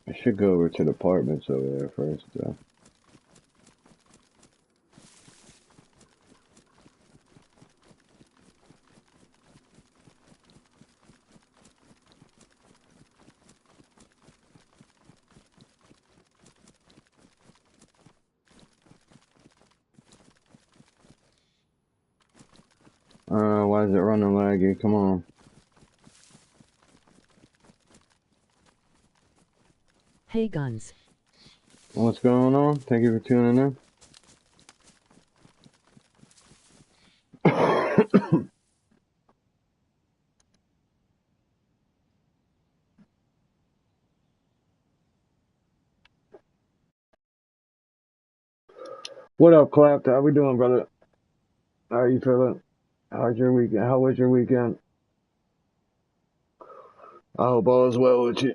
I should go over to the apartments over there first, though. Why is it running laggy? Come on. Hey Guns. What's going on? Thank you for tuning in. What up, Clap? How we doing, brother? How are you feeling? How's your weekend? How was your weekend? I hope all is well with you.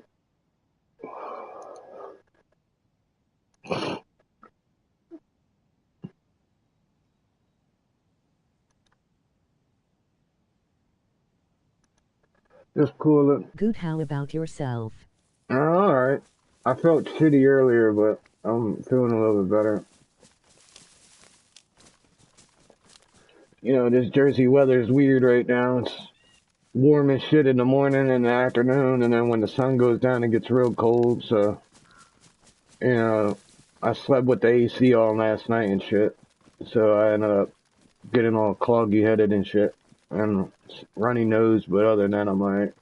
Just coolin'. Good, how about yourself? Alright. I felt shitty earlier, but I'm feeling a little bit better. You know, this Jersey weather is weird right now. It's warm as shit in the morning and the afternoon, and then when the sun goes down, it gets real cold. So, you know, I slept with the AC all last night and shit. So I ended up getting all cloggy headed and shit, and runny nose. But other than that, I'm alright.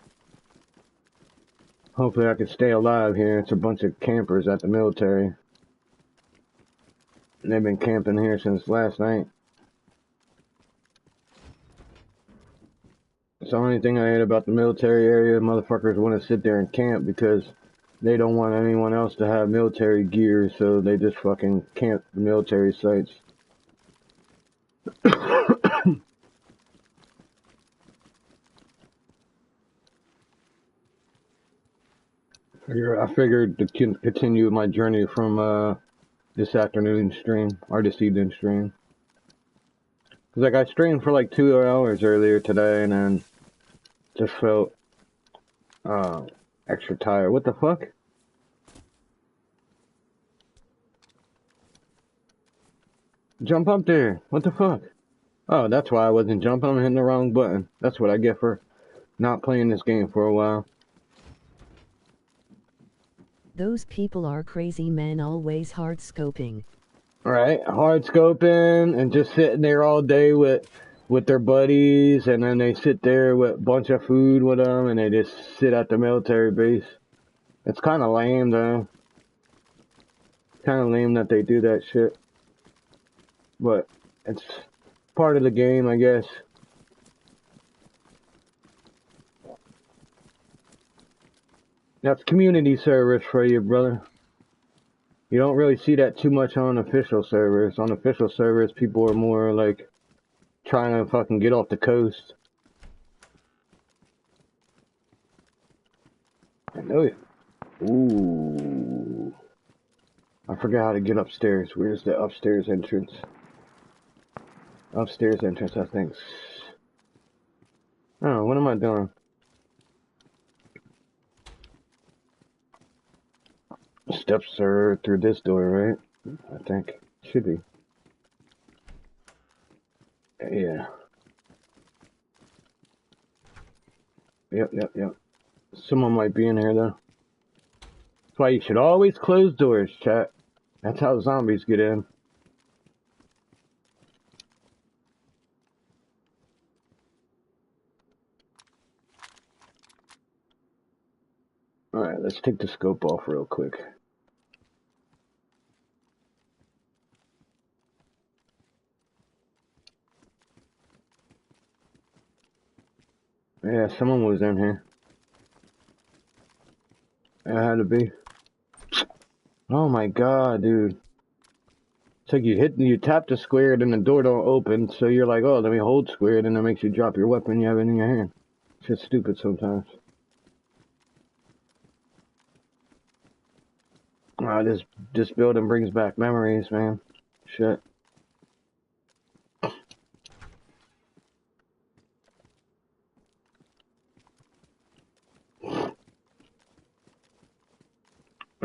Hopefully, I can stay alive here. It's a bunch of campers at the military. And they've been camping here since last night. It's the only thing I hate about the military area. Motherfuckers want to sit there and camp because they don't want anyone else to have military gear, so they just fucking camp the military sites. I figured to continue my journey from this afternoon stream, or this evening stream. Cause like I streamed for like 2 hours earlier today, and then just felt extra tired. What the fuck? Jump up there. What the fuck? Oh, that's why I wasn't jumping. I'm hitting the wrong button. That's what I get for not playing this game for a while. Those people are crazy, men, always hard scoping. Right, hard scoping and just sitting there all day with their buddies, and then they sit there with a bunch of food with them, and they just sit at the military base. It's kind of lame, though. Kind of lame that they do that shit, but it's part of the game, I guess. That's community service for you, brother. You don't really see that too much on official servers. On official servers, people are more like trying to fucking get off the coast. I know it. Ooh. I forgot how to get upstairs. Where's the upstairs entrance? Upstairs entrance, I think. Oh, what am I doing? Steps are through this door, right? I think. Should be. Yeah. Yep. Someone might be in here, though. That's why you should always close doors, chat. That's how zombies get in. Alright, let's take the scope off real quick. Yeah, someone was in here. It had to be. Oh my god, dude. It's like you tap the square, then the door don't open, so you're like, oh, let me hold square, then it makes you drop your weapon you have it in your hand. It's just stupid sometimes. This building brings back memories, man. Shit.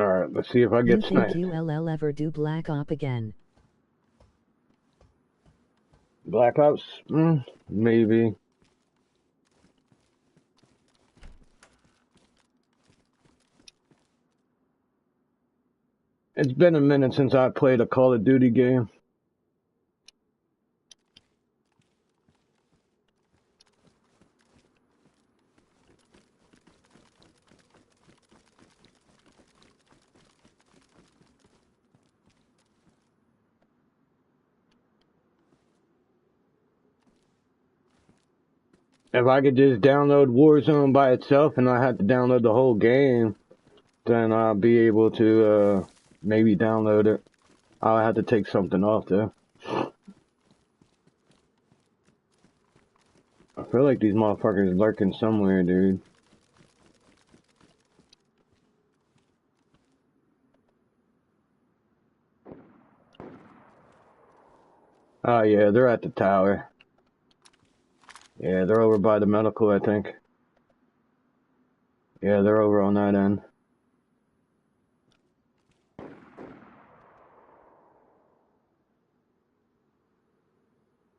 Alright, let's see if I You get think sniped. you'll ever do Black Op again? Black Ops? Maybe. It's been a minute since I played a Call of Duty game. If I could just download Warzone by itself and not have to download the whole game, then I'll be able to maybe download it. I'll have to take something off though. I feel like these motherfuckers lurking somewhere, dude. Oh yeah, they're at the tower. Yeah, they're over by the medical, I think. Yeah, they're over on that end.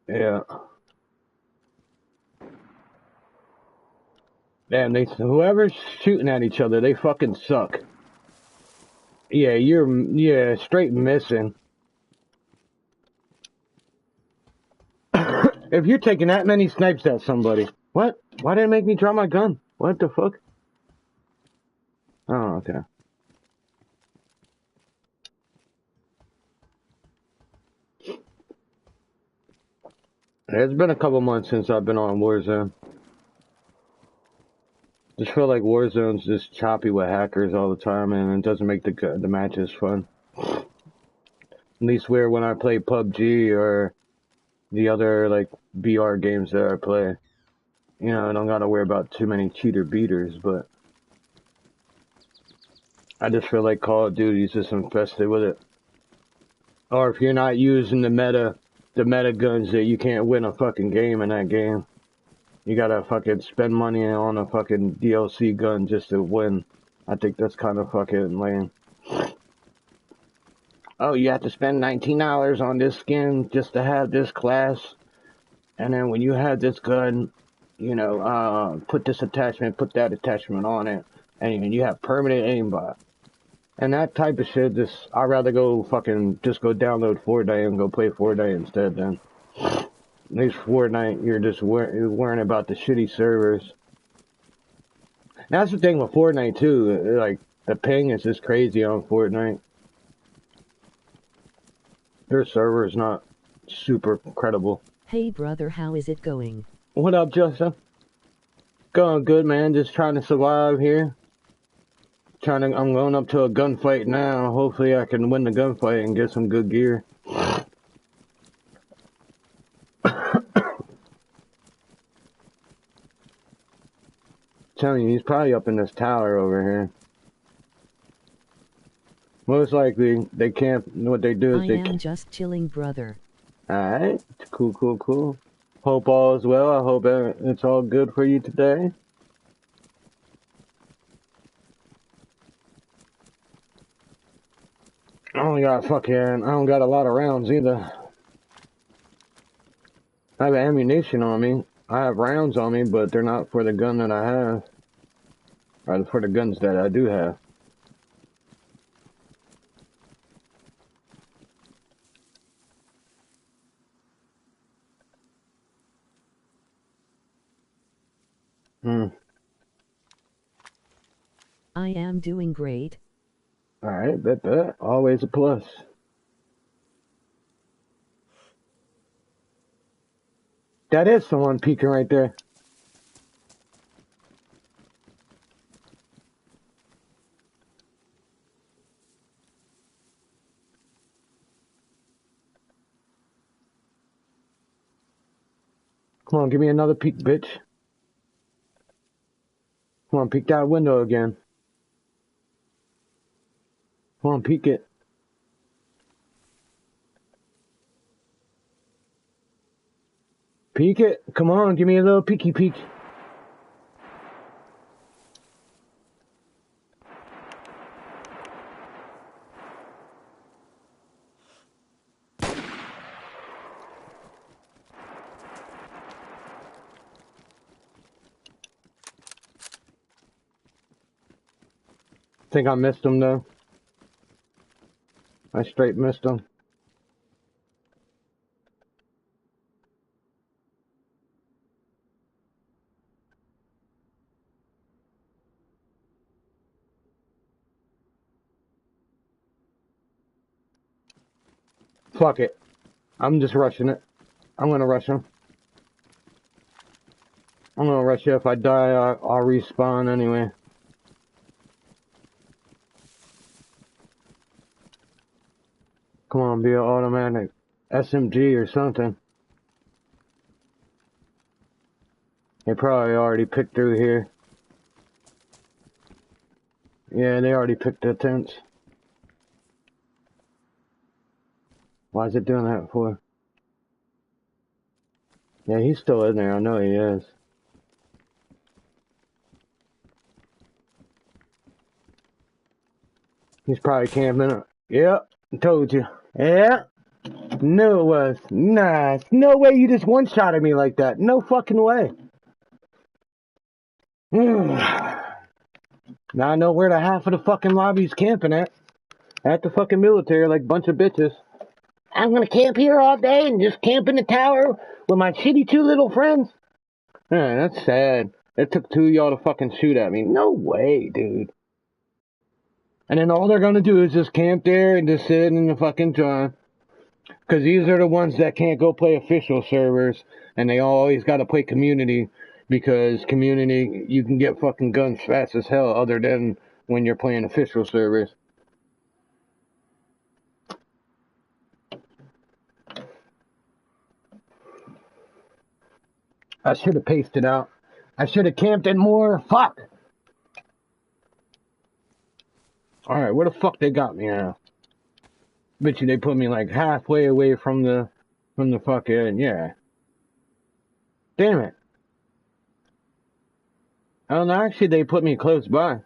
Yeah. Damn, whoever's shooting at each other, they fucking suck. Yeah, yeah, straight missing. If you're taking that many snipes at somebody, what? Why did it make me draw my gun? What the fuck? Oh, okay. It's been a couple months since I've been on Warzone. Just feel like Warzone's just choppy with hackers all the time, and it doesn't make the matches fun. At least where when I play PUBG or the other like VR games that I play, you know, I don't gotta worry about too many cheater beaters, but I just feel like Call of Duty's just infested with it. Or if you're not using the meta guns, that you can't win a fucking game in that game. You gotta fucking spend money on a fucking DLC gun just to win. I think that's kind of fucking lame. Oh, you have to spend $19 on this skin just to have this class. And then when you have this gun, you know, put this attachment, put that attachment on it. And you have permanent aimbot. And that type of shit, I'd rather go just go download Fortnite and go play Fortnite instead then. At least Fortnite, you're just worrying about the shitty servers. That's the thing with Fortnite too, like, the ping is just crazy on Fortnite. Their server is not super credible. Hey brother, how is it going? What up, Justin? Going good, man. Just trying to survive here. I'm going up to a gunfight now. Hopefully I can win the gunfight and get some good gear. Telling you, he's probably up in this tower over here. Most likely, they camp. What they do is I am just chilling, brother. Alright. Cool. Hope all is well. I hope it's all good for you today. I don't got a lot of rounds either. I have ammunition on me. I have rounds on me, but they're not for the gun that I have. Or for the guns that I do have. I am doing great. Alright, bet. Always a plus. That is someone peeking right there. Come on, give me another peek, bitch. Come on, peek that window again. Come on, peek it. Peek it. Come on, give me a little peeky peek. Think I missed him though. I straight missed him. Fuck it. I'm just rushing it. I'm gonna rush him. I'm gonna rush it. If I die, I'll respawn anyway. Come on, be an automatic SMG or something. They probably already picked through here. Yeah, they already picked the tents. Why is it doing that for? Yeah, he's still in there. I know he is. He's probably camping. Yep, told you. Yeah, knew it was. Nice. No way you just one-shotted me like that. No fucking way. Now I know where the half of the fucking lobby's camping at. At the fucking military like a bunch of bitches. I'm gonna camp here all day and just camp in the tower with my shitty two little friends. Yeah, that's sad. It took two of y'all to fucking shoot at me. No way, dude. And then all they're gonna do is just camp there and just sit in the fucking john. Because these are the ones that can't go play official servers. And they always gotta play community. Because community, you can get fucking guns fast as hell other than when you're playing official servers. I should have paced it out. I should have camped it more. Fuck! Alright, where the fuck they got me now? Bet you they put me like halfway away from the fucking, yeah. Damn it. Oh no, actually they put me close by.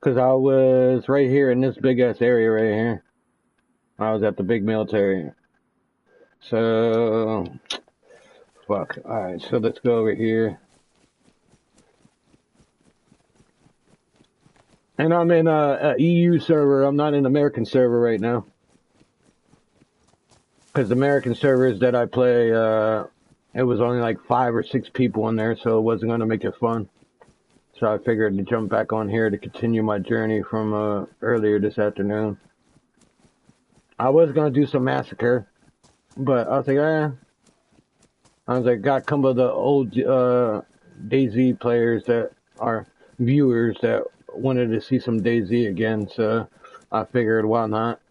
Cause I was right here in this big ass area right here. I was at the big military. So, fuck. Alright, so let's go over here. And I'm in a EU server. I'm not in American server right now. Because the American servers that I play, it was only like 5 or 6 people in there, so it wasn't going to make it fun. So I figured to jump back on here to continue my journey from earlier this afternoon. I was going to do some Massacre, but I was like, got some of the old Dayz players that are viewers that wanted to see some Dayz again, so I figured why not.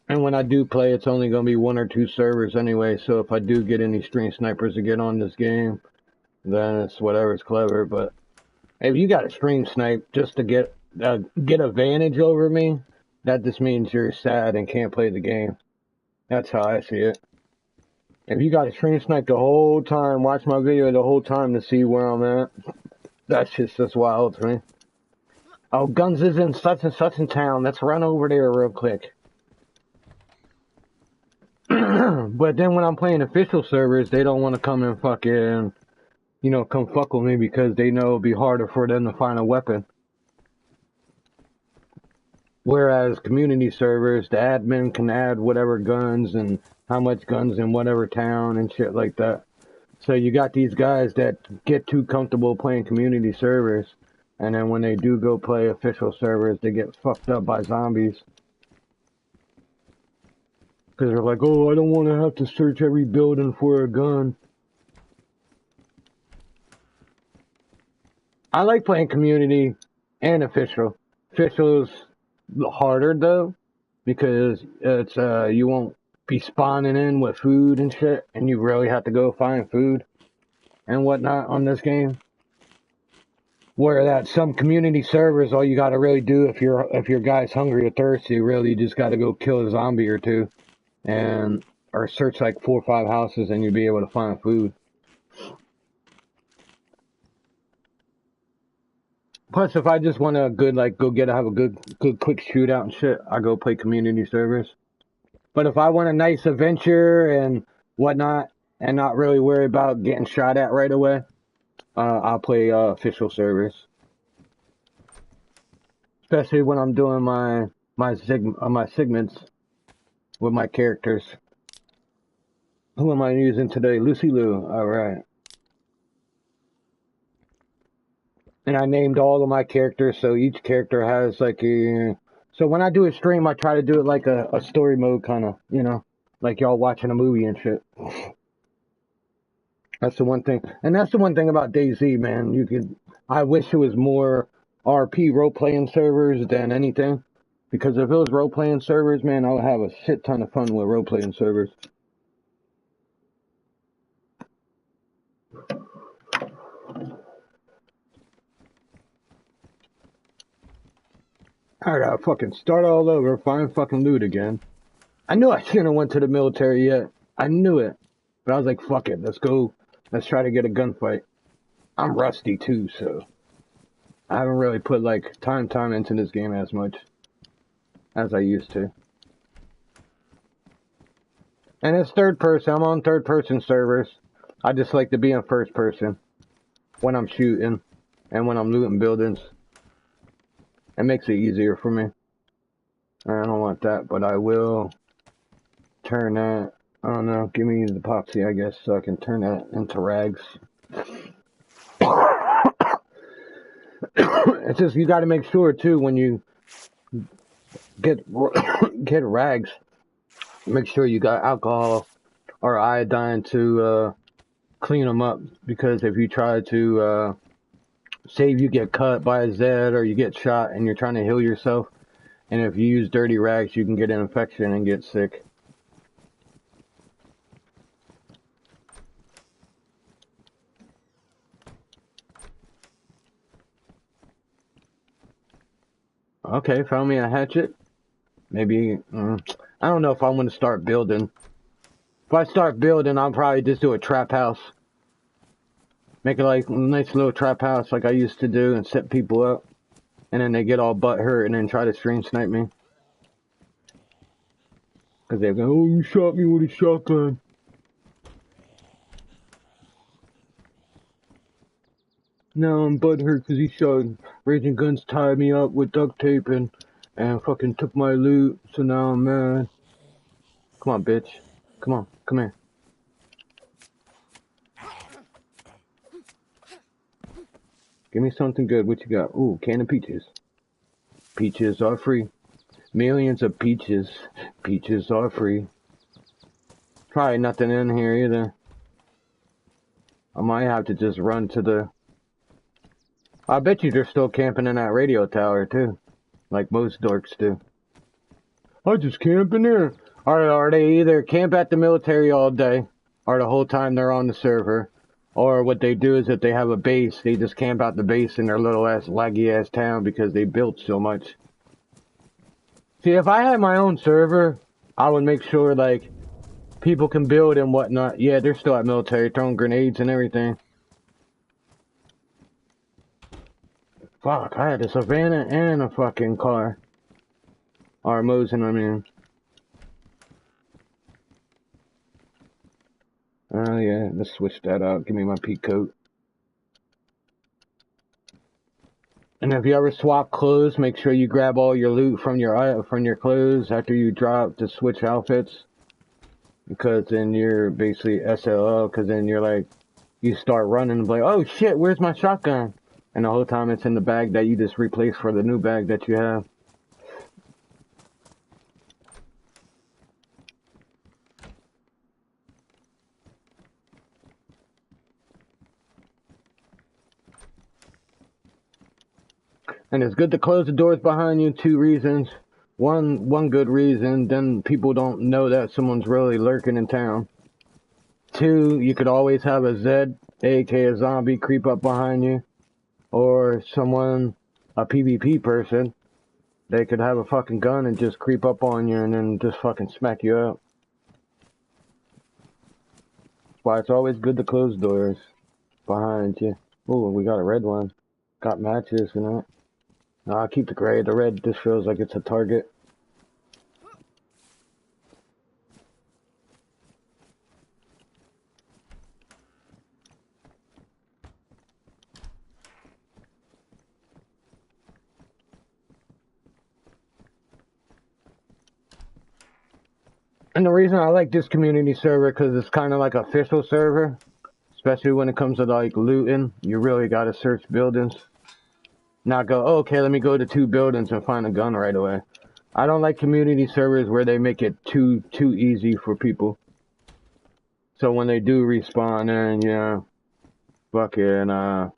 And when I do play, it's only going to be 1 or 2 servers anyway, so if I do get any stream snipers to get on this game, then it's whatever's clever. But if you got a stream snipe just to get advantage over me, that just means you're sad and can't play the game. That's how I see it. If you got a stream snipe the whole time, watch my video the whole time to see where I'm at, that's just wild to me. Oh, Guns is in such and such in town. Let's run over there real quick. But then when I'm playing official servers, they don't want to come and fucking, come fuck with me because they know it'll be harder for them to find a weapon. Whereas community servers, the admin can add whatever guns and how much guns in whatever town and shit like that. So you got these guys that get too comfortable playing community servers, and then when they do go play official servers, they get fucked up by zombies. Because they're like, oh, I don't want to have to search every building for a gun. I like playing community and official. Official's harder though, because it's you won't be spawning in with food and shit, and you really have to go find food and whatnot on this game. Where that some community servers, all you gotta really do if your guy's hungry or thirsty, really you just gotta go kill a zombie or two. Or search like 4 or 5 houses and you'll be able to find food. Plus, if I just want to have a good quick shootout and shit, I go play community servers. But if I want a nice adventure and whatnot, and not really worry about getting shot at right away, I'll play official servers. especially when I'm doing my segments with my characters. Who am I using today? Lucy Lou. All right. And I named all of my characters, so each character has like a. So when I do a stream, I try to do it like a story mode kind of, you know, like y'all watching a movie and shit. That's the one thing, and that's the one thing about Dayz, man. You could. I wish it was more RP role playing servers than anything, because if it was role playing servers, man, I would have a shit ton of fun with role playing servers. I gotta fucking start all over, find fucking loot again. I knew I shouldn't have went to the military yet. I knew it, but I was like, fuck it, let's go. Let's try to get a gunfight. I'm rusty too, so I haven't really put like time into this game as much as I used to. And it's third person. I'm on third person servers. I just like to be in first person when I'm shooting and when I'm looting buildings. It makes it easier for me. I don't want that, but I will turn that. I don't know. Give me the epoxy, I guess, so I can turn that into rags. It's just you got to make sure too when you get rags. Make sure you got alcohol or iodine to clean them up, because if you try to say you get cut by a Zed or you get shot and you're trying to heal yourself, and if you use dirty rags, you can get an infection and get sick. Okay, found me a hatchet. Maybe, I don't know if I'm going to start building. If I start building, I'll probably just do a trap house. Make it like a nice little trap house like I used to do and set people up. And then they get all butt hurt and then try to stream snipe me. Because they go, oh, you shot me with a shotgun. Now I'm butthurt because he shot Raging Guns tied me up with duct tape and fucking took my loot. So now I'm mad. Come on, bitch. Come on, come here. Give me something good. What you got? Ooh, can of peaches. Peaches are free. Millions of peaches. Peaches are free. Probably nothing in here either. I might have to just run to the... I bet you they're still camping in that radio tower too. Like most dorks do. I just camp in there. Are they either camp at the military all day, or the whole time they're on the server, or what they do is if they have a base, they just camp out the base in their little ass laggy ass town because they built so much. See, if I had my own server, I would make sure like people can build and whatnot. Yeah, they're still at military, throwing grenades and everything. Fuck, I had a Savannah and a fucking car. Or Mosin, I mean. Oh yeah, let's switch that out. Give me my peak coat. And if you ever swap clothes, make sure you grab all your loot from your clothes after you drop to switch outfits. Because then you're basically SLO, because then you're like, you start running and be like, oh shit, where's my shotgun? And the whole time it's in the bag that you just replaced for the new bag that you have. And it's good to close the doors behind you. 2 reasons. One good reason, then people don't know that someone's really lurking in town. 2, you could always have a Zed, aka a zombie, creep up behind you. Or someone, a PvP person, they could have a fucking gun and just creep up on you and then just fucking smack you up. That's why it's always good to close doors behind you. Ooh, we got a red one. Got matches and that. No, I'll keep the gray. The red just feels like it's a target. And the reason I like this community server, because it's kind of like an official server, especially when it comes to like looting. You really got to search buildings. Not go, oh, okay, let me go to 2 buildings and find a gun right away. I don't like community servers where they make it too easy for people. So when they do respawn and fucking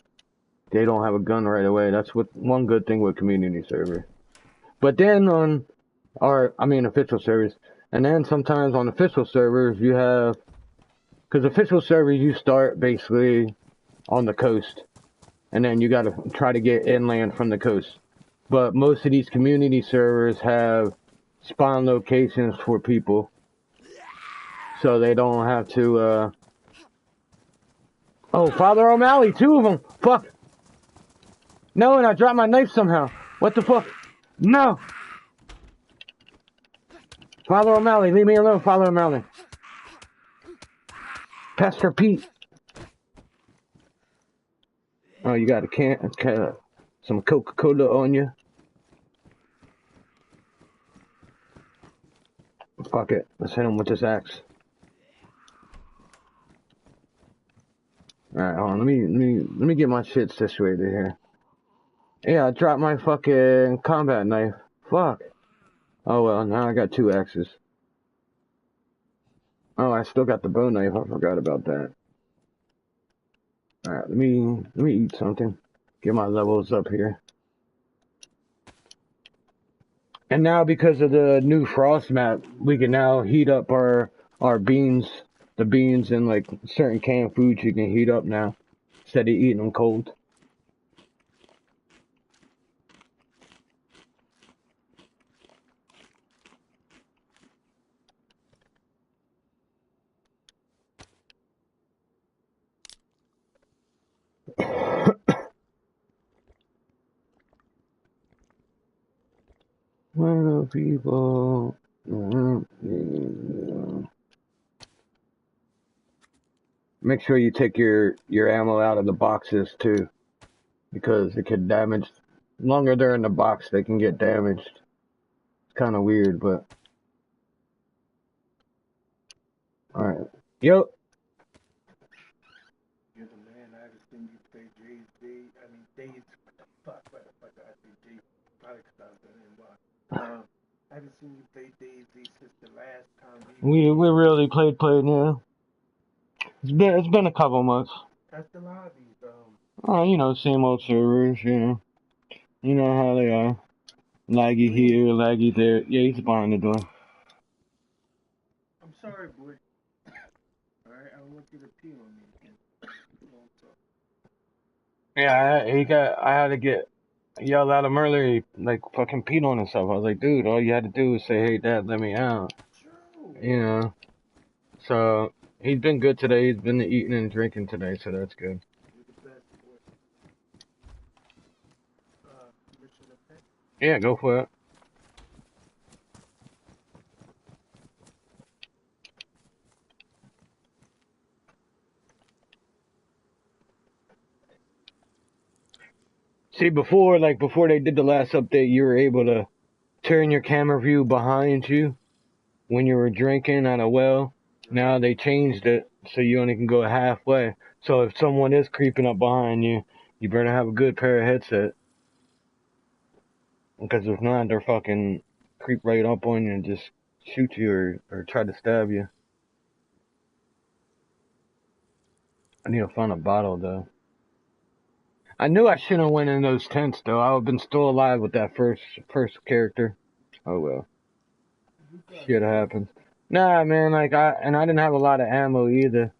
they don't have a gun right away. That's what one good thing with community server. But then official servers, and then sometimes on official servers you have, because official servers you start basically on the coast, and then you got to try to get inland from the coast. But most of these community servers have spawn locations for people, so they don't have to. Oh, Father O'Malley, 2 of them. Fuck. No, and I dropped my knife somehow. What the fuck? No. Father O'Malley, leave me alone, Father O'Malley. Pastor Pete. Oh, you got a can, some Coca-Cola on you. Fuck it. Let's hit him with this axe. Alright, hold on. Let me get my shit situated here. Yeah, I dropped my fucking combat knife. Fuck. Oh well, now I got 2 axes. Oh, I still got the bow knife. I forgot about that. Alright, let me eat something. Get my levels up here. And now because of the new frost map, we can now heat up our beans. The beans and like certain canned foods you can heat up now instead of eating them cold. Well, people. Make sure you take your ammo out of the boxes too, because it can damage. The longer they're in the box, they can get damaged. It's kind of weird, but all right. Yo. You're the man. I haven't seen you play Dayz. I mean, Dayz. What the fuck did I say Dayz? Probably because I was in I haven't seen you play Dayz since the last time We really played now. It's been a couple months. That's the lobbies. Oh, same old servers, You know how they are. Laggy here, laggy there. Yeah, he's behind the door. I'm sorry, boy. Alright, I don't want you to pee on me again. Yeah, I had to yell at him earlier, he, like fucking peed on himself. I was like, dude, all you had to do was say, hey, Dad, let me out. True. So he's been good today. He's been eating and drinking today, so that's good. You're the best, boy. Mission effect? Yeah, go for it. See, before they did the last update, you were able to turn your camera view behind you when you were drinking at a well. Now they changed it so you only can go halfway. So if someone is creeping up behind you, you better have a good pair of headset. Because if not, they're fucking creep right up on you and just shoot you or try to stab you. I need to find a bottle though. I knew I shouldn't have went in those tents though. I would have been still alive with that first character. Oh well. Shit happens. Nah, man, I didn't have a lot of ammo either.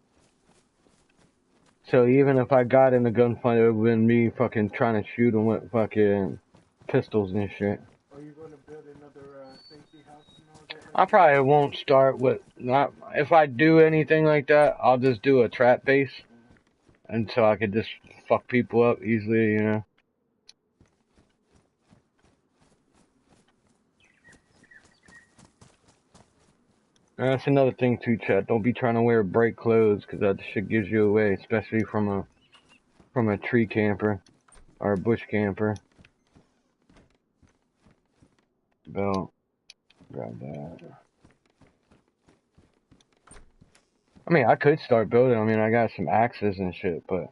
So even if I got in the gunfight, it would have been me fucking trying to shoot them with fucking pistols and shit. Are you going to build another safety house and all that? I probably won't start with, not, if I do anything like that, I'll just do a trap base. Until I could just fuck people up easily, And that's another thing too, Chat. Don't be trying to wear bright clothes, because that shit gives you away, especially from a tree camper or a bush camper. Belt, grab that. I mean, I could start building. I mean, I got some axes and shit, but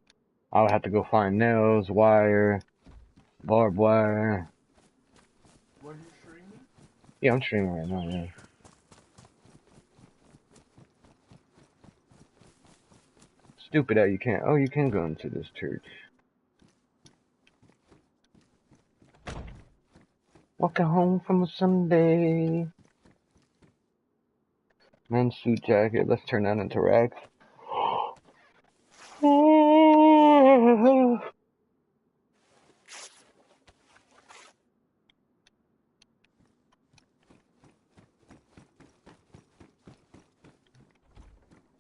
I would have to go find nails, wire, barbed wire. Were you streaming? Yeah, I'm streaming right now, yeah. Stupid that you can't. Oh, you can go into this church. Walking home from a Sunday. Men's suit jacket. Let's turn that into rags.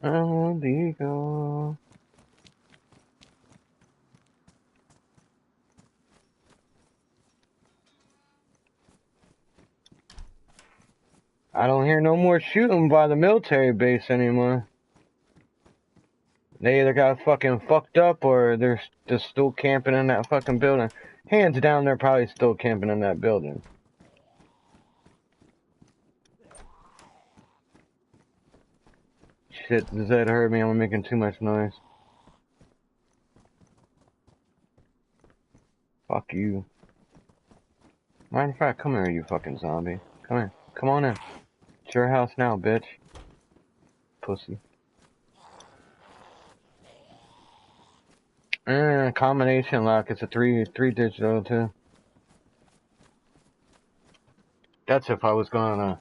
Illegal. I don't hear no more shooting by the military base anymore. They either got fucking fucked up or they're just still camping in that fucking building. Hands down, they're probably still camping in that building. Shit, does that hurt me? I'm making too much noise. Fuck you. Matter of fact, come here, you fucking zombie. Come here. Come on in. It's your house now, bitch. Pussy. Combination lock. It's a three digital too. That's if I was gonna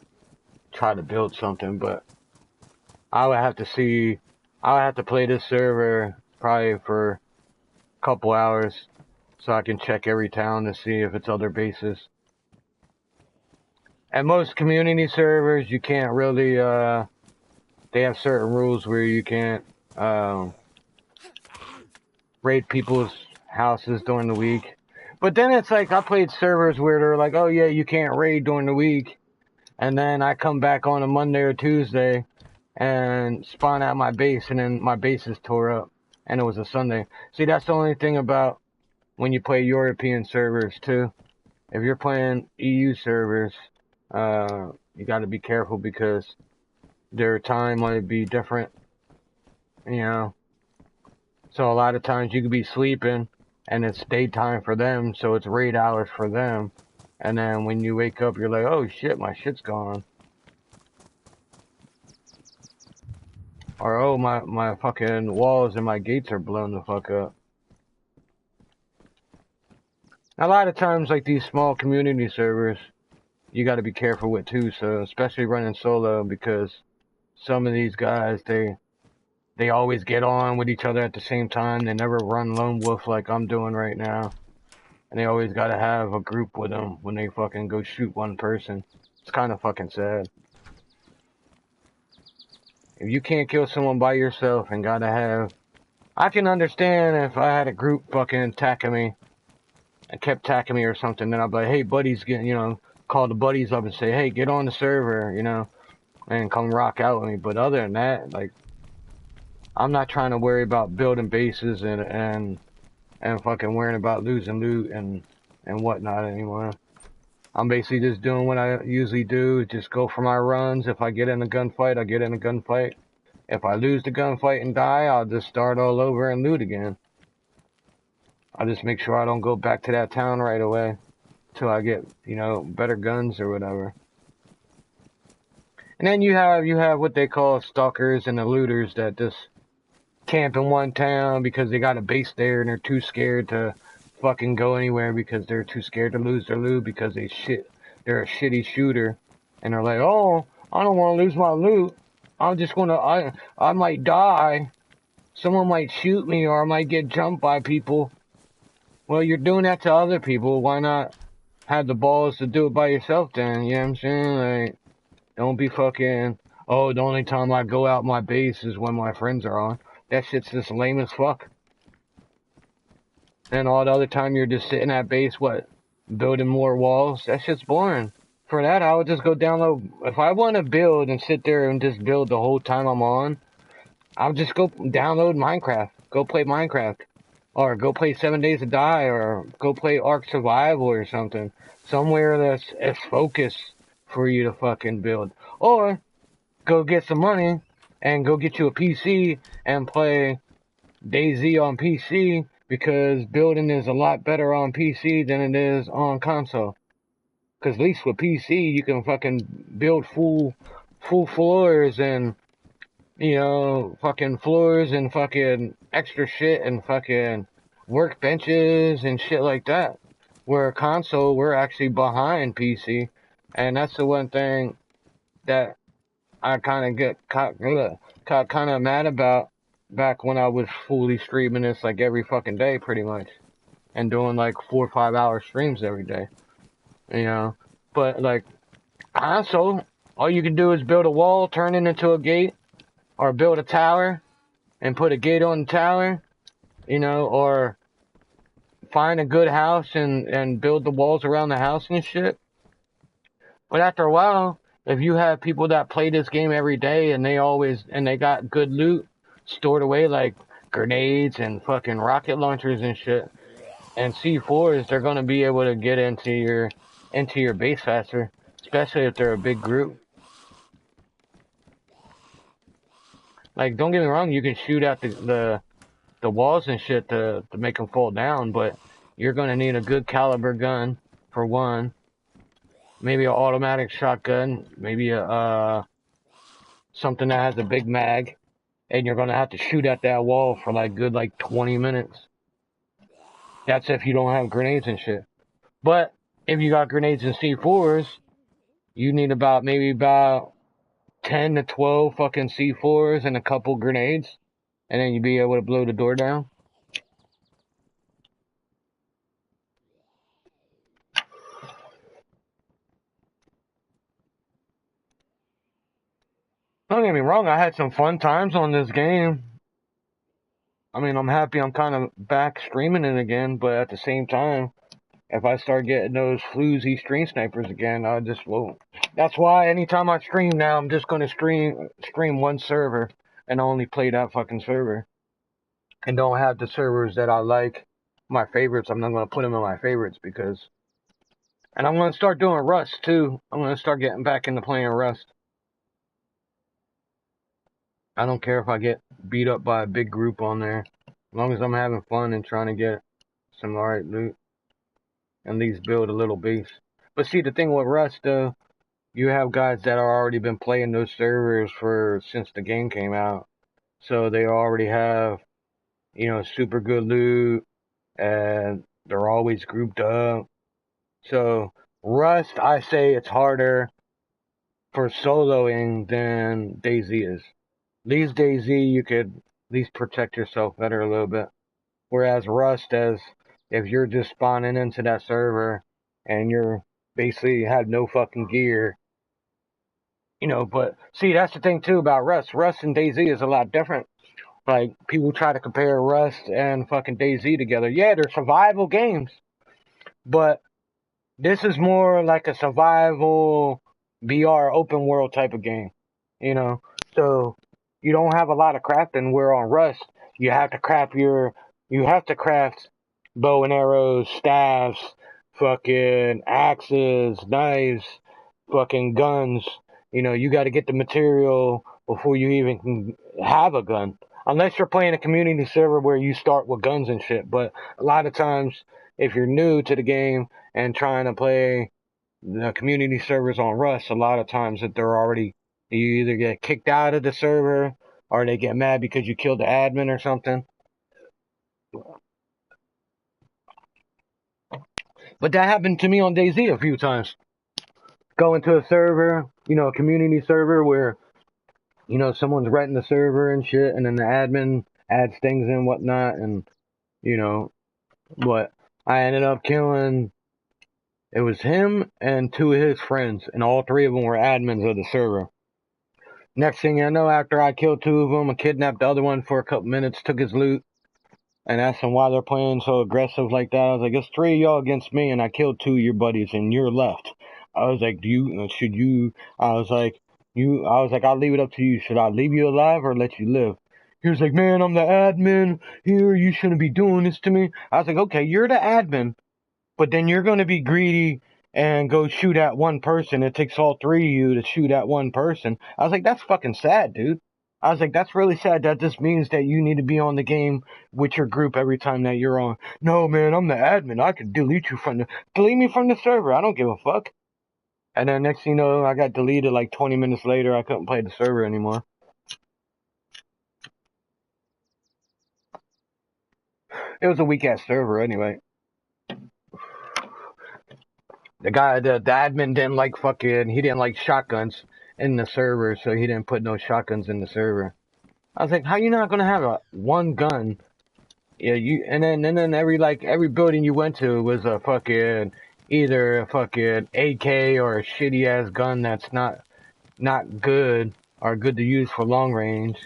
try to build something, but I would have to see. I would have to play this server probably for a couple hours, so I can check every town to see if it's other bases. At most community servers, you can't really. They have certain rules where you can't raid people's houses during the week. But then it's like I played servers where they're like, oh yeah, you can't raid during the week. And then I come back on a Monday or Tuesday and spawn at my base, and then my base is tore up. And it was a Sunday. See, that's the only thing about when you play European servers too. If you're playing EU servers, you got to be careful because their time might be different, you know. So a lot of times you could be sleeping and it's daytime for them, so it's raid hours for them. And then when you wake up, you're like, oh shit, my shit's gone. Or, oh, my fucking walls and my gates are blown the fuck up. A lot of times, like these small community servers, you gotta be careful with too, so especially running solo, because some of these guys, they always get on with each other at the same time. They never run lone wolf like I'm doing right now. And they always gotta have a group with them when they fucking go shoot one person. It's kind of fucking sad. If you can't kill someone by yourself and gotta have... I can understand if I had a group fucking attacking me and kept attacking me or something, then I'd be like, hey, buddies, get, you know, call the buddies up and say, hey, get on the server, you know, and come rock out with me. But other than that, like, I'm not trying to worry about building bases and fucking worrying about losing loot and whatnot anymore. I'm basically just doing what I usually do, just go for my runs. If I get in a gunfight, I get in a gunfight. If I lose the gunfight and die, I'll just start all over and loot again. I'll just make sure I don't go back to that town right away till I get, you know, better guns or whatever. And then you have what they call stalkers and the looters that just camp in one town because they got a base there and they're too scared to fucking go anywhere because they're too scared to lose their loot because they're a shitty shooter, and they're like, oh, I don't want to lose my loot. I'm just gonna, I might die. Someone might shoot me or I might get jumped by people. Well, you're doing that to other people. Why not have the balls to do it by yourself then? You know what I'm saying? Like, don't be fucking, oh, the only time I go out my base is when my friends are on. That shit's just lame as fuck. And all the other time you're just sitting at base, what, building more walls? That shit's boring. For that, I would just go download. If I want to build and sit there and just build the whole time I'm on, I'll just go download Minecraft. Go play Minecraft. Or go play 7 Days to Die, or go play Ark Survival or something. Somewhere that's focused for you to fucking build. Or, go get some money and go get you a PC and play Dayz on PC, because building is a lot better on PC than it is on console. Because at least with PC, you can fucking build full floors and, fucking floors and fucking extra shit and fucking workbenches and shit like that. Where console, we're actually behind PC. And that's the one thing that I kind of got kind of mad about back when I was fully streaming this like every fucking day pretty much. And doing like 4 or 5 hour streams every day. But like, console, all you can do is build a wall, turn it into a gate, or build a tower and put a gate on the tower, or find a good house and build the walls around the house and shit. But after a while, if you have people that play this game every day and they got good loot stored away like grenades and fucking rocket launchers and shit and C4s, they're gonna be able to get into your base faster, especially if they're a big group. Like, don't get me wrong, you can shoot out the walls and shit to make them fall down, but you're gonna need a good caliber gun for one. Maybe an automatic shotgun, maybe a something that has a big mag, and you're gonna have to shoot at that wall for like good 20 minutes. That's if you don't have grenades and shit. But if you got grenades and C4s, you need maybe about 10 to 12 fucking C4s and a couple grenades, and then you'd be able to blow the door down. Don't get me wrong, I had some fun times on this game. I mean, I'm happy I'm kind of back streaming it again, but at the same time, if I start getting those floozy stream snipers again, I just won't. That's why anytime I stream now, I'm just gonna stream one server and only play that fucking server. And don't have the servers that I like, my favorites. I'm not gonna put them in my favorites because. And I'm gonna start doing Rust too. I'm gonna start getting back into playing Rust. I don't care if I get beat up by a big group on there, as long as I'm having fun and trying to get some alright loot. At least build a little base. But see, the thing with Rust, though, you have guys that are already been playing those servers since the game came out. So they already have, super good loot, and they're always grouped up. So Rust, I say it's harder for soloing than Dayz is. At least Dayz, you could at least protect yourself better a little bit. Whereas Rust, if you're just spawning into that server and you're basically have no fucking gear, but see, that's the thing too about Rust. Rust and Dayz is a lot different. Like, people try to compare Rust and fucking Dayz together. Yeah, they're survival games, but this is more like a survival VR open world type of game, So you don't have a lot of crafting. Where on Rust, you have to craft bow and arrows, staffs, fucking axes, knives, fucking guns. You got to get the material before you even can have a gun. Unless you're playing a community server where you start with guns and shit. But a lot of times, if you're new to the game and trying to play the community servers on Rust, a lot of times that you either get kicked out of the server or they get mad because you killed the admin or something. But that happened to me on Dayz a few times. Go into a server, a community server where, someone's renting the server and shit, and then the admin adds things and whatnot, and, but I ended up killing, it was him and two of his friends, and all three of them were admins of the server. Next thing I know, after I killed two of them, I kidnapped the other one for a couple minutes, took his loot, and asked them why they're playing so aggressive like that. I was like, it's three of y'all against me, and I killed two of your buddies, and you're left. I was like, I'll leave it up to you. Should I leave you alive or let you live? He was like, man, I'm the admin here. You shouldn't be doing this to me. I was like, okay, you're the admin, but then you're going to be greedy and go shoot at one person. It takes all three of you to shoot at one person. I was like, that's fucking sad, dude. I was like, that's really sad. That just means that you need to be on the game with your group every time that you're on. No, man, I'm the admin. I could delete me from the server. I don't give a fuck. And then next thing you know, I got deleted like 20 minutes later. I couldn't play the server anymore. It was a weak ass server anyway. The guy, the admin didn't like he didn't like shotguns in the server, so he didn't put no shotguns in the server. I was like, how you not gonna have one gun? Yeah, and then every building you went to was a fucking either a fucking AK or a shitty ass gun that's not good or good to use for long range.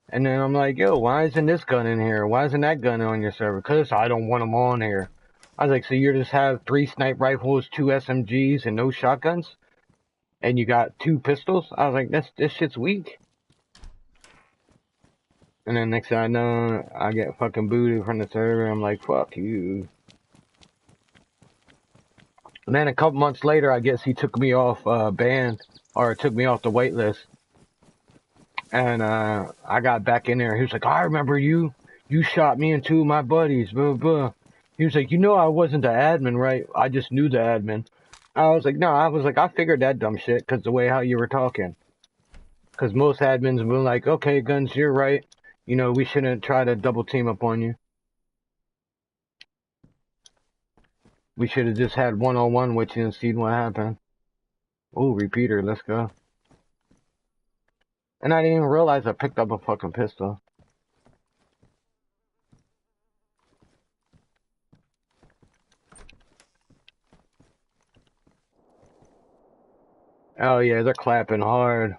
And then I'm like, yo, why isn't this gun in here? Why isn't that gun on your server? Because I don't want them on here. I was like, so you just have 3 snipe rifles, 2 SMGs, and no shotguns? And you got 2 pistols? I was like, this shit's weak. And then next thing I know, I get fucking booted from the server. I'm like, fuck you. And then a couple months later, I guess he took me off banned, or took me off the waitlist. And I got back in there. He was like, I remember you. You shot me and 2 of my buddies. Blah, blah. He was like, you know I wasn't the admin, right? I just knew the admin. I was like, no. I was like, I figured that dumb shit because the way how you were talking. Because most admins were like, okay, Guns, you're right. You know, we shouldn't try to double team up on you. We should have just had one-on-one with you and seen what happened. Oh, repeater, let's go. And I didn't even realize I picked up a fucking pistol. Oh yeah, they're clapping hard.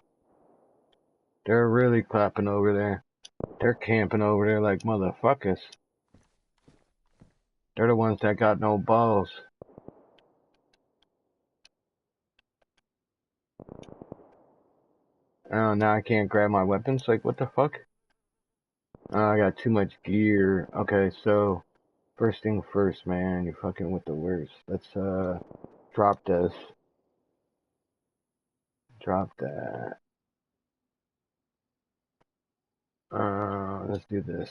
They're really clapping over there. They're camping over there like motherfuckers. They're the ones that got no balls. Oh, now I can't grab my weapons? Like, what the fuck? Oh, I got too much gear. Okay, so, first thing first, man. You're fucking with the worst. Let's, drop this. Drop that. Let's do this.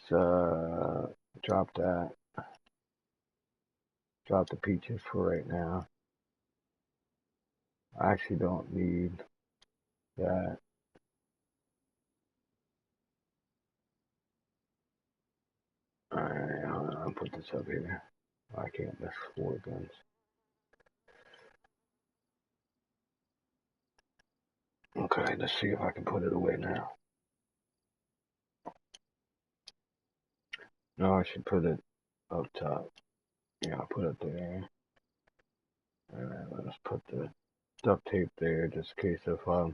So, drop that. Drop the peaches for right now. I actually don't need that. Alright, I'll put this up here. I can't miss 4 guns. Okay, let's see if I can put it away now. No, I should put it up top. Yeah, I'll put it there. Alright, let's put the duct tape there just in case if I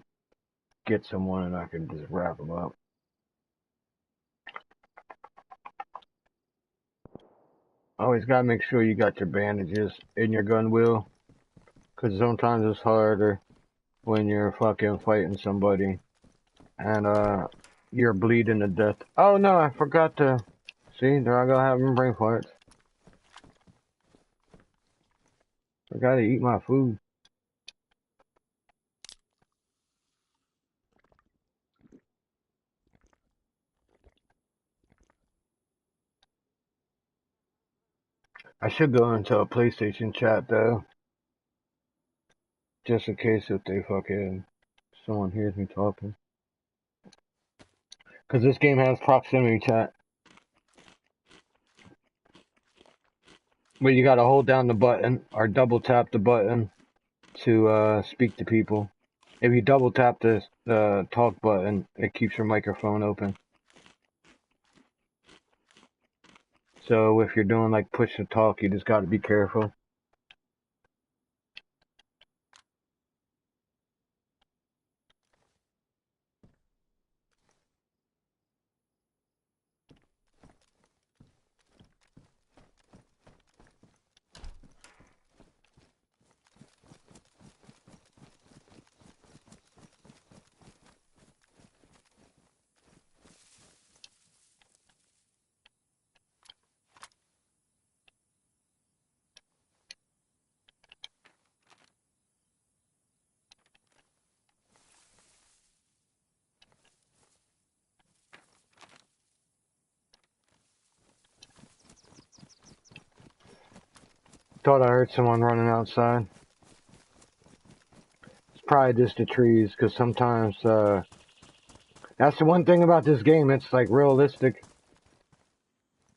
get someone and I can just wrap them up. Always gotta make sure you got your bandages in your gun wheel. Cause sometimes it's harder when you're fucking fighting somebody and you're bleeding to death. Oh no, I forgot to see, there I go having brain farts. I gotta eat my food. I should go into a PlayStation chat though. Just in case if they fucking someone hears me talking. Cause this game has proximity chat. But you gotta hold down the button or double tap the button to speak to people. If you double tap the talk button, it keeps your microphone open. So if you're doing like push to talk, you just gotta be careful. Thought I heard someone running outside. It's probably just the trees, because sometimes, that's the one thing about this game, it's like realistic.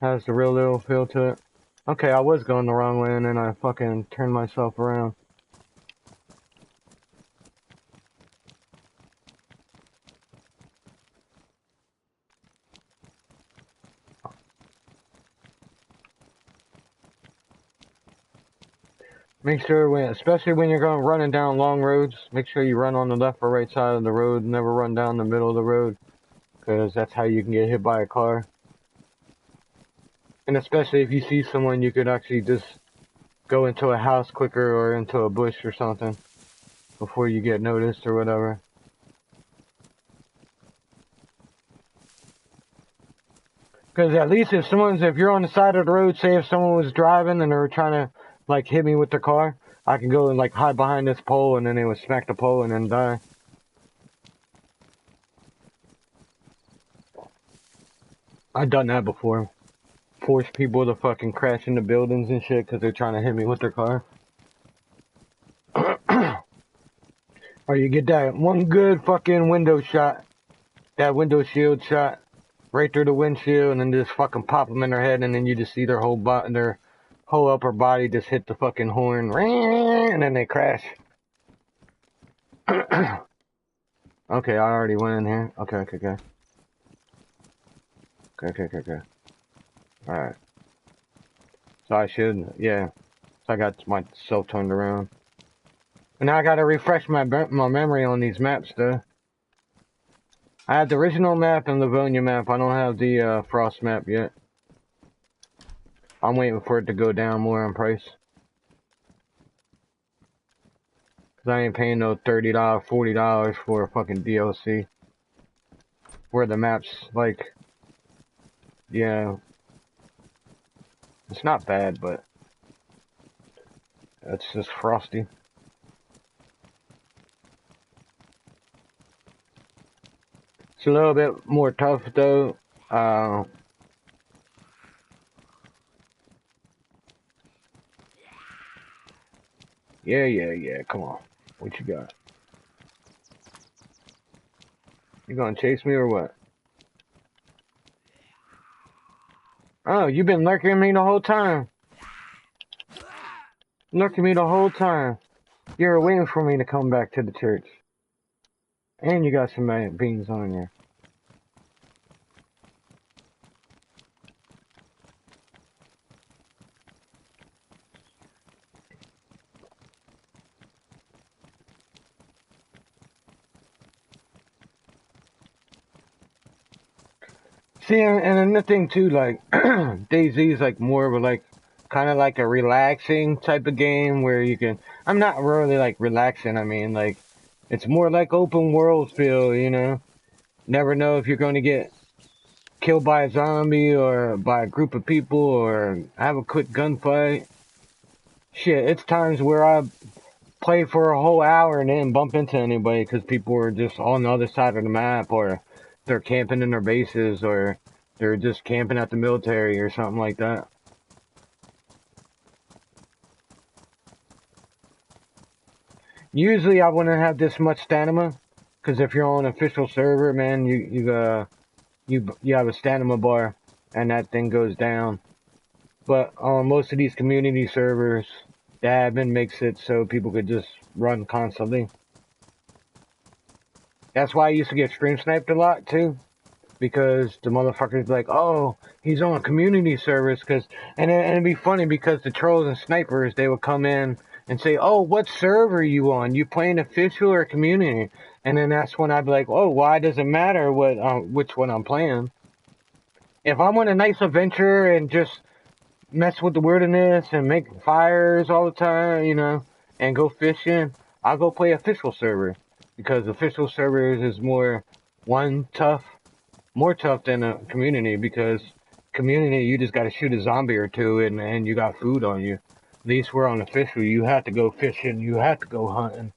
Has the real little feel to it. Okay, I was going the wrong way and then I fucking turned myself around. Make sure, especially when you're going running down long roads, make sure you run on the left or right side of the road. Never run down the middle of the road, because that's how you can get hit by a car. And especially if you see someone, you could actually just go into a house quicker or into a bush or something before you get noticed or whatever. Because at least if you're on the side of the road, say if someone was driving and they were trying to like hit me with their car, I can go and like hide behind this pole and then they would smack the pole and then die. I've done that before. Force people to fucking crash into buildings and shit because they're trying to hit me with their car. Or you get that one good fucking window shot, that window shield shot, right through the windshield, and then just fucking pop them in their head, and then you just see their whole upper body just hit the fucking horn, and then they crash. Okay, I already went in here. Okay. Okay. Alright. So I should, yeah. So I got myself turned around. And now I gotta refresh my memory on these maps, though. I have the original map and Livonia map. I don't have the Frost map yet. I'm waiting for it to go down more in price. Cause I ain't paying no $30, $40 for a fucking DLC. Where the map's like, yeah, it's not bad, but it's just frosty. It's a little bit more tough though. Yeah. Come on. What you got? You gonna chase me or what? Oh, you been lurking me the whole time. Lurking me the whole time. You're waiting for me to come back to the church. And you got some beans on you. See, and another thing too, like, Dayz is like more of a like, kind of like a relaxing type of game where you can, I'm not really like relaxing, I mean like, it's more like open world feel, you know? Never know if you're going to get killed by a zombie or by a group of people or have a quick gunfight. Shit, it's times where I play for a whole hour and then bump into anybody because people are just on the other side of the map or they're camping in their bases or they're just camping at the military or something like that. Usually I wouldn't have this much stamina because if you're on an official server, man, you have a stamina bar and that thing goes down. But on most of these community servers, the admin makes it so people could just run constantly. That's why I used to get stream sniped a lot too, because the motherfuckers like, oh, he's on a community service, and it'd be funny because the trolls and snipers, they would come in and say, oh, what server are you on? You playing official or community? And then that's when I'd be like, oh, why does it matter which one I'm playing? If I'm on a nice adventure and just mess with the wilderness and make fires all the time, you know, and go fishing, I'll go play official server. Because official servers is more tough than a community, because community you just gotta shoot a zombie or two and you got food on you. At least we're on official, you have to go fishing, you have to go hunting,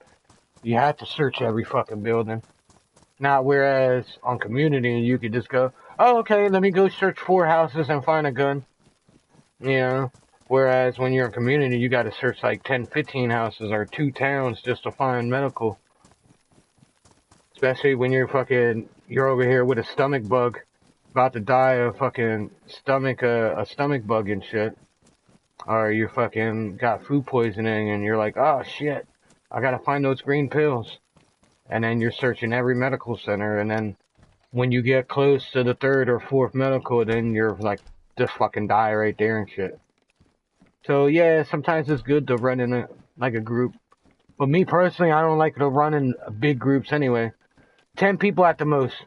you have to search every fucking building. Not whereas on community you could just go, oh okay, let me go search 4 houses and find a gun. You know, Whereas when you're in community, you gotta search like 10, 15 houses or 2 towns just to find medical. Especially when you're over here with a stomach bug, about to die of fucking a stomach bug and shit. Or you fucking got food poisoning and you're like, oh shit, I gotta find those green pills. And then you're searching every medical center, and then when you get close to the third or fourth medical, then you're like, just fucking die right there and shit. So yeah, sometimes it's good to run in a group. But me personally, I don't like to run in big groups anyway. 10 people at the most.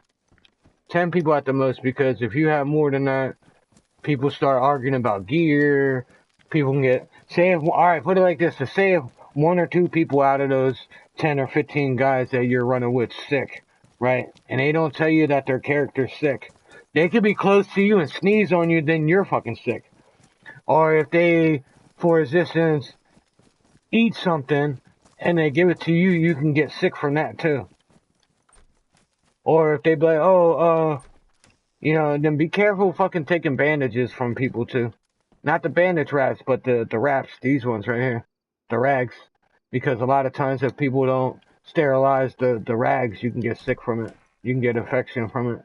10 people at the most, because if you have more than that, people start arguing about gear. People can get, alright, put it like this, to say if 1 or 2 people out of those 10 or 15 guys that you're running with sick, right? And they don't tell you that their character's sick. They could be close to you and sneeze on you, then you're fucking sick. Or if they, for resistance, eat something and they give it to you, you can get sick from that too. Or if they be like, then be careful fucking taking bandages from people too. Not the bandage wraps, but the wraps, these ones right here. The rags. Because a lot of times if people don't sterilize the rags, you can get sick from it. You can get infection from it.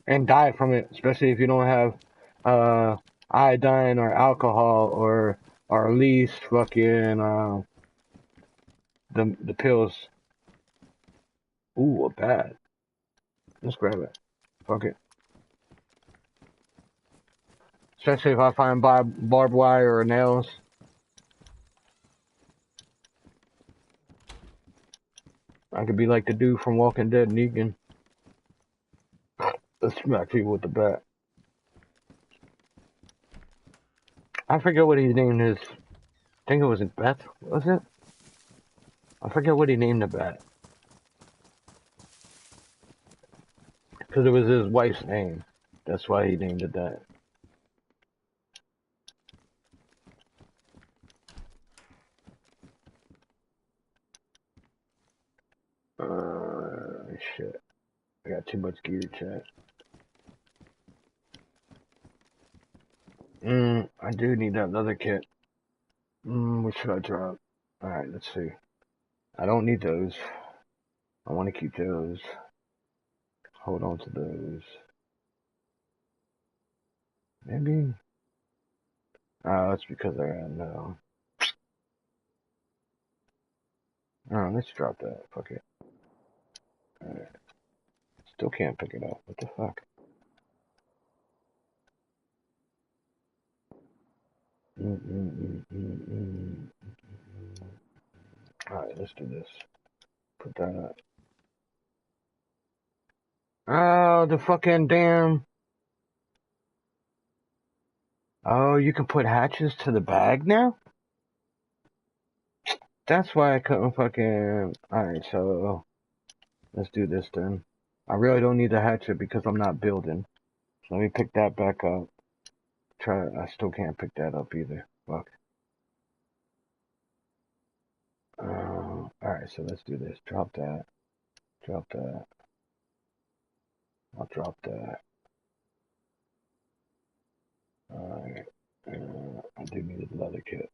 And die from it, especially if you don't have iodine or alcohol or at least fucking the pills. Ooh, a bat. Let's grab it. Fuck it. Especially if I find barbed wire or nails. I could be like the dude from Walking Dead, Negan. Let's smack people with the bat. I forget what he named his. I think it was Beth, was it? I forget what he named the bat. Because it was his wife's name. That's why he named it that. Shit. I got too much gear, chat. I do need that leather kit. What should I drop? Alright, let's see. I don't need those. I want to keep those. Hold on to those. Maybe. That's because I know. Let's drop that. Fuck it. Alright. Still can't pick it up. What the fuck? Alright, let's do this. Put that up. Oh, the fucking damn. Oh, you can put hatches to the bag now? That's why I couldn't fucking. Alright, so let's do this then. I really don't need the hatchet because I'm not building. So let me pick that back up. I still can't pick that up either. Fuck. Alright, so let's do this. Drop that. Drop that. I'll drop that. Alright. I do need a leather kit.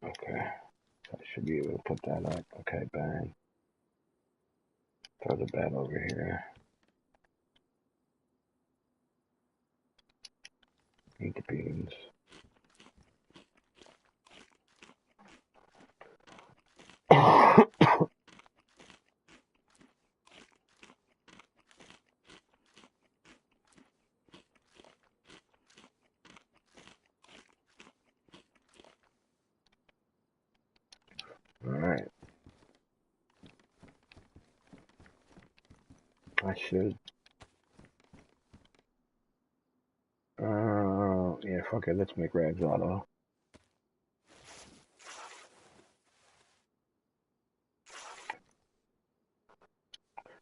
Okay. So I should be able to put that up. Okay, bang. Throw the bat over here. Eat the beans. Alright. I should. Yeah, fuck it. Let's make rags auto.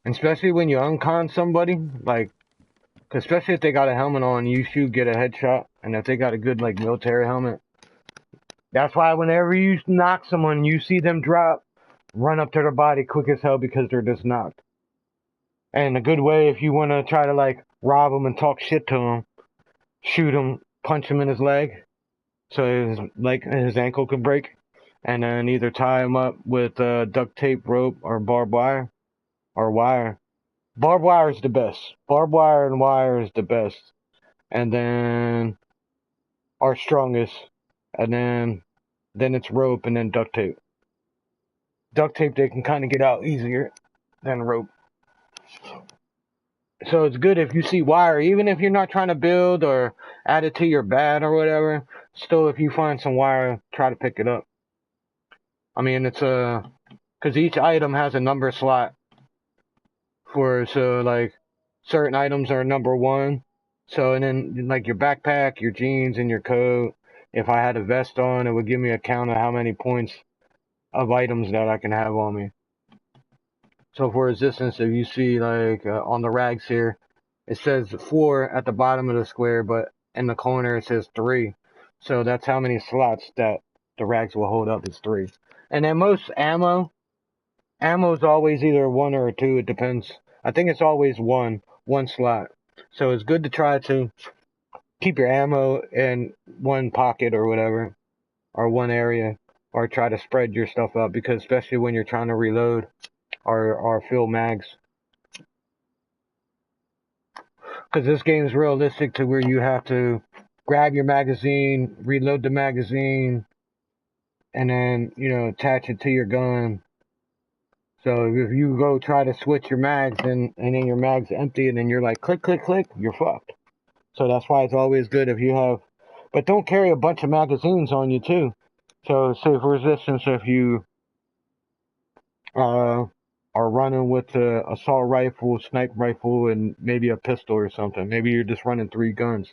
And especially when you uncon somebody, like, especially if they got a helmet on, you should get a headshot. And if they got a good, like, military helmet. That's why whenever you knock someone, you see them drop, run up to their body quick as hell because they're just knocked. And a good way, if you want to try to, like, rob him and talk shit to him, shoot him, punch him in his leg, so his ankle could break, and then either tie him up with duct tape, rope, or barbed wire, or wire. Barbed wire is the best. Barbed wire and wire is the best, and then our strongest, and then it's rope and then duct tape. Duct tape they can kind of get out easier than rope. So it's good if you see wire, even if you're not trying to build or add it to your bat or whatever. Still, if you find some wire, try to pick it up. I mean, it's because each item has a number slot so like certain items are number 1. So and then like your backpack, your jeans, and your coat. If I had a vest on, it would give me a count of how many points of items that I can have on me. So for resistance, if you see like on the rags here, it says 4 at the bottom of the square, but in the corner it says 3. So that's how many slots that the rags will hold up is 3. And then most ammo's always either 1 or 2. It depends. I think it's always one slot. So it's good to try to keep your ammo in one pocket or whatever, or one area, or try to spread your stuff up, because especially when you're trying to reload or fill mags. Because this game's realistic to where you have to grab your magazine, reload the magazine, and then, attach it to your gun. So if you go try to switch your mags and then your mag's empty and then you're like, click, click, click, you're fucked. So that's why it's always good if you have, but don't carry a bunch of magazines on you too. So say for resistance, if you are running with an assault rifle, sniper rifle, and maybe a pistol or something. Maybe you're just running 3 guns.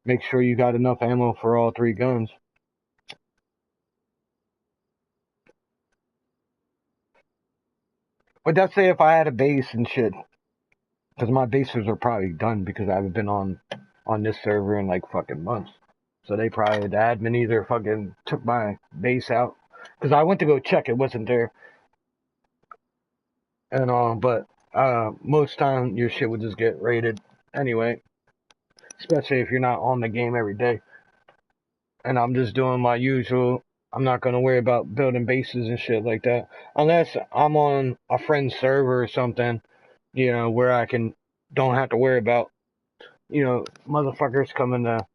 Make sure you got enough ammo for all 3 guns. But that's say if I had a base and shit. Because my bases are probably done because I haven't been on this server in like fucking months. So they probably, the admin either fucking took my base out. Because I went to go check, it wasn't there. And but most time your shit would just get raided anyway. Especially if you're not on the game every day. And I'm just doing my usual. I'm not going to worry about building bases and shit like that. Unless I'm on a friend's server or something, where I don't have to worry about, motherfuckers coming to.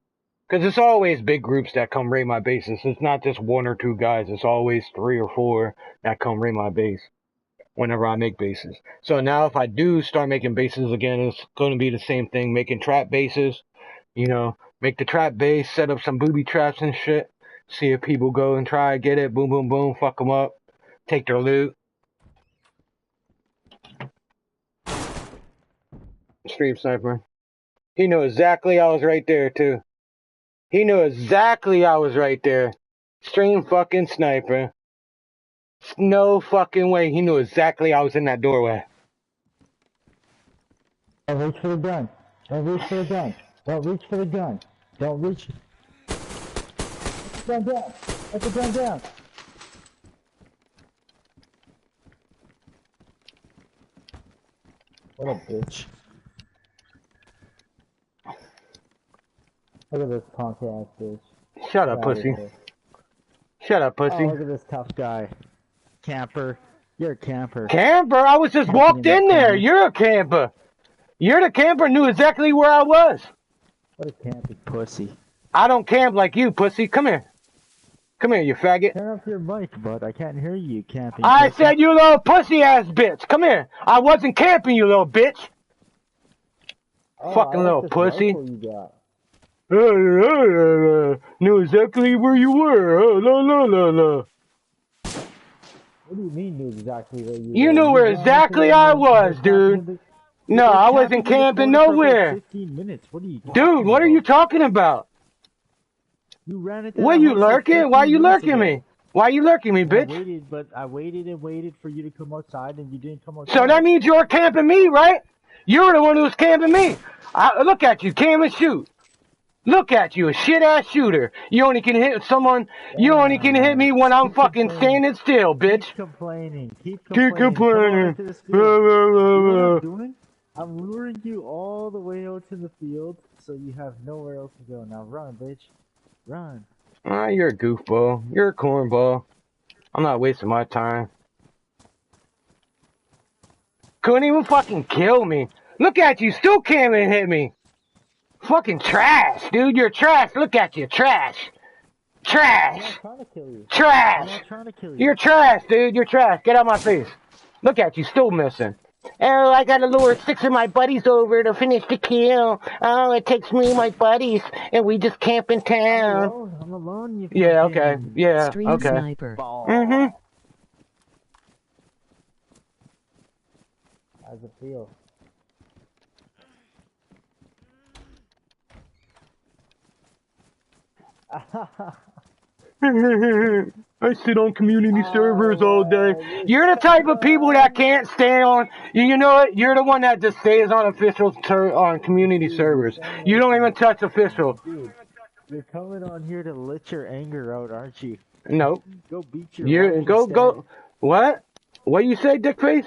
Because it's always big groups that come raid my bases. It's not just 1 or 2 guys. It's always 3 or 4 that come raid my base whenever I make bases. So now if I do start making bases again, it's going to be the same thing. Making trap bases, make the trap base, set up some booby traps and shit. See if people go and try to get it. Boom, boom, boom. Fuck them up. Take their loot. Stream sniper. He knew exactly I was right there, too. He knew exactly I was right there. Stream fucking sniper. No fucking way. He knew exactly I was in that doorway. Don't reach for the gun. Don't reach for the gun. Don't reach for the gun. Don't reach. Let the gun down. Let the gun down. What a bitch. Look at this punk ass bitch. Shut up, pussy. Shut up, pussy. Oh, look at this tough guy. Camper. You're a camper. Camper? I was just walked in there. You're a camper. You're the camper, knew exactly where I was. What a campy pussy. I don't camp like you, pussy. Come here. Come here, you faggot. Turn off your mic, bud. I can't hear you camping. I said you little pussy ass bitch. Come here. I wasn't camping, you little bitch. Oh, fucking little pussy. Knew exactly where you were. La, la, la, la. What do you mean knew exactly where you were? You knew where exactly I was, dude. No, I wasn't camping nowhere. 15 minutes. What are you Dude, what are you talking about? You ran it. What, you lurking? Why you lurking me? Why you lurking me, bitch? I waited and waited for you to come outside, and you didn't come outside. So that means you're camping me, right? You're the one who's camping me. Look at you, cam and shoot. Look at you, a shit-ass shooter. You only can hit someone, you only can hit me when I'm fucking standing still, bitch. Keep complaining. Keep complaining. You know what I'm doing? I'm luring you all the way out to the field, so you have nowhere else to go. Now run, bitch. Run. Ah, you're a goofball. You're a cornball. I'm not wasting my time. Couldn't even fucking kill me. Look at you, still can't even hit me. Fucking trash, dude. You're trash. Look at you, trash. I'm Trash. not trying to kill you. I'm Trash. not trying to kill you. You're trash, dude. You're trash. Get out my face. Look at you, still missing. Oh, I gotta lure 6 of my buddies over to finish the kill. Oh, it takes me and my buddies, and we just camp in town. I'm alone, you Yeah, okay. fucking Yeah, Stream okay. sniper. ball. Mm-hmm. How's it feel? I sit on community servers all day. You're You're the type of people that can't stay on. You know what? You're the one that just stays on official on community servers. You don't even touch official. Dude, you're coming on here to let your anger out, aren't you? Nope. Go beat your You wife go instead. go. What? What you say, dickface?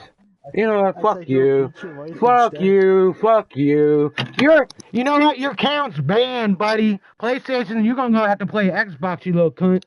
You know what? I Fuck said go you. beat your wife Fuck instead. you. Fuck you. You know what? Your account's banned, buddy. PlayStation, you're gonna have to play Xbox, you little cunt.